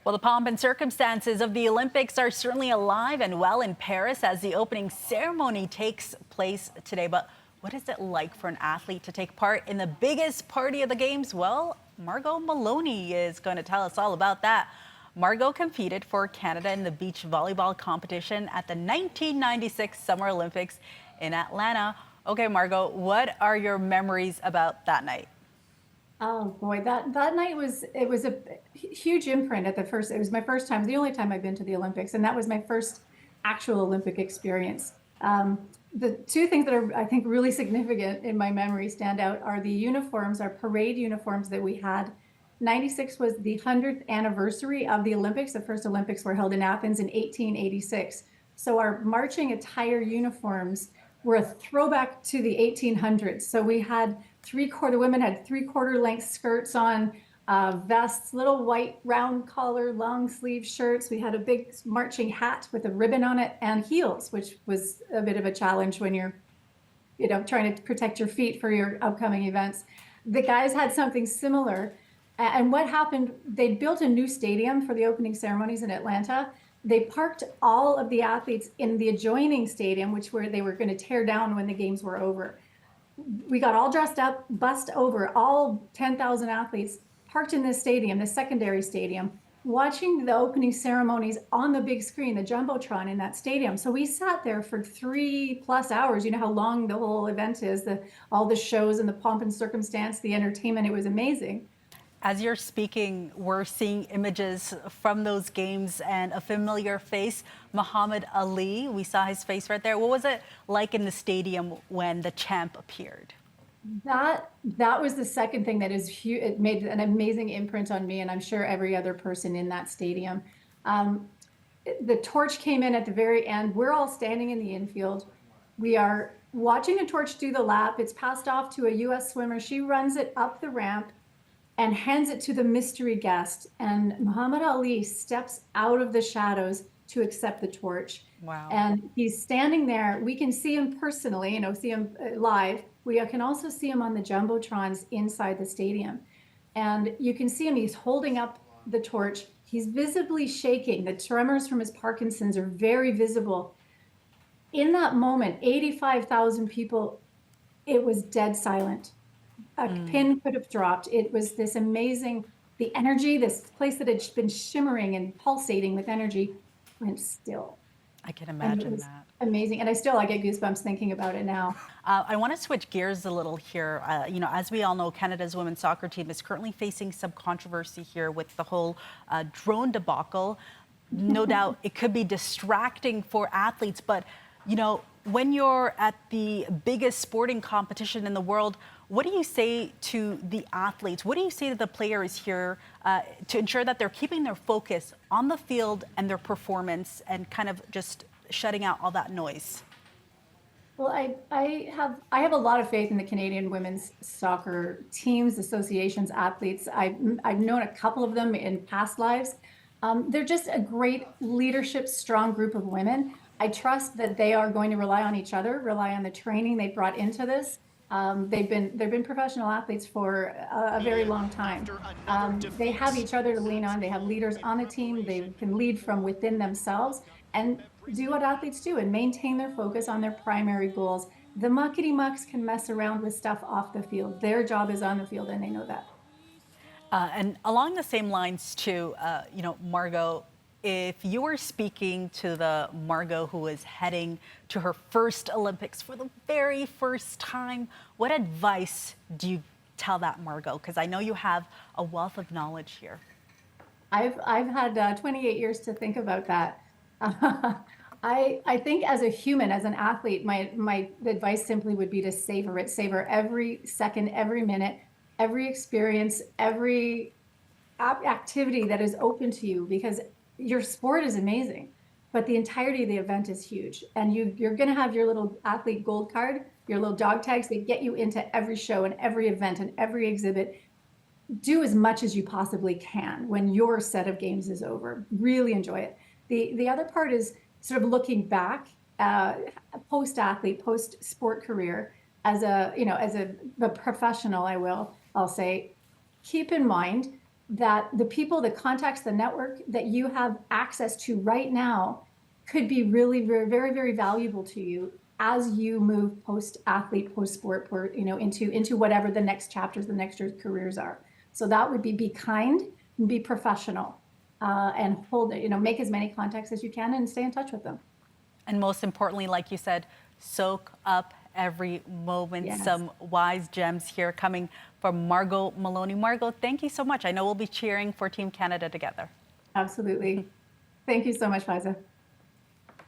Well, the pomp and circumstances of the Olympics are certainly alive and well in Paris as the opening ceremony takes place today. But what is it like for an athlete to take part in the biggest party of the Games? Well, Margo Malowney is going to tell us all about that. Margo competed for Canada in the beach volleyball competition at the 1996 Summer Olympics in Atlanta. Okay, Margo, what are your memories about that night? Oh boy, that night was a huge imprint at the first. It was my first time, the only time I've been to the Olympics, and that was my first actual Olympic experience. The two things that are, I think, really significant in my memory stand out are the uniforms, our parade uniforms that we had. 96 was the 100th anniversary of the Olympics. The first Olympics were held in Athens in 1886. So our marching attire uniforms were a throwback to the 1800s. So we had women had three-quarter length skirts on, vests, little white round collar, long sleeve shirts. We had a big marching hat with a ribbon on it and heels, which was a bit of a challenge when you're, trying to protect your feet for your upcoming events. The guys had something similar. And what happened, they built a new stadium for the opening ceremonies in Atlanta. They parked all of the athletes in the adjoining stadium, which where they were going to tear down when the games were over. We got all dressed up, bussed over, all 10,000 athletes parked in this stadium, the secondary stadium, watching the opening ceremonies on the big screen, the Jumbotron in that stadium. So we sat there for 3+ hours. You know how long the whole event is, all the shows and the pomp and circumstance, the entertainment. It was amazing. As you're speaking, we're seeing images from those games and a familiar face, Muhammad Ali. We saw his face right there. What was it like in the stadium when the champ appeared? That was the second thing that is huge. It made an amazing imprint on me, and I'm sure every other person in that stadium. The torch came in at the very end. We're all standing in the infield. We are watching a torch do the lap. It's passed off to a U.S. swimmer. She runs it up the ramp and hands it to the mystery guest. And Muhammad Ali steps out of the shadows to accept the torch. Wow. And he's standing there. We can see him personally, see him live. We can also see him on the Jumbotrons inside the stadium. And you can see him, he's holding up the torch. He's visibly shaking. The tremors from his Parkinson's are very visible. In that moment, 85,000 people, it was dead silent. A pin could have dropped. It was this amazing, the energy, this place that had been shimmering and pulsating with energy went still. I can imagine that. Amazing. And I get goosebumps thinking about it now. I want to switch gears a little here. As we all know, Canada's women's soccer team is currently facing some controversy here with the whole drone debacle. No doubt it could be distracting for athletes, but when you're at the biggest sporting competition in the world, what do you say to the athletes? What do you say to the players here to ensure that they're keeping their focus on the field and their performance and kind of just shutting out all that noise? Well, I have a lot of faith in the Canadian women's soccer teams, associations, athletes. I've known a couple of them in past lives. They're just a great leadership, strong group of women. I trust that they are going to rely on each other, rely on the training they brought into this. They've been professional athletes for a very long time. They have each other to lean on. They have leaders on the team. They can lead from within themselves and do what athletes do and maintain their focus on their primary goals. The muckety mucks can mess around with stuff off the field. Their job is on the field, and they know that. And along the same lines too, Margo, if you were speaking to the Margo who is heading to her first Olympics for the very first time, what advice do you tell that Margo? Because I know you have a wealth of knowledge here. I've had 28 years to think about that. I think as a human, as an athlete, my advice simply would be to savor it. Savor every second, every minute, every experience, every activity that is open to you, because your sport is amazing, but the entirety of the event is huge. And you're going to have your little athlete gold card, your little dog tags that get you into every show and every event and every exhibit. Do as much as you possibly can when your set of games is over. Really enjoy it. The other part is sort of looking back, post-athlete, post-sport career, as a professional, I'll say, keep in mind that the people, the contacts, the network that you have access to right now could be really very, very, very valuable to you as you move post-athlete, post-sport, or into whatever the next chapters, the next year's careers are. So that would be kind, be professional, and hold it. Make as many contacts as you can and stay in touch with them. And most importantly, like you said, soak up every moment. Yes. Some wise gems here coming from Margo Malowney. Margo, thank you so much. I know we'll be cheering for Team Canada together. Absolutely. Thank you so much, Faiza.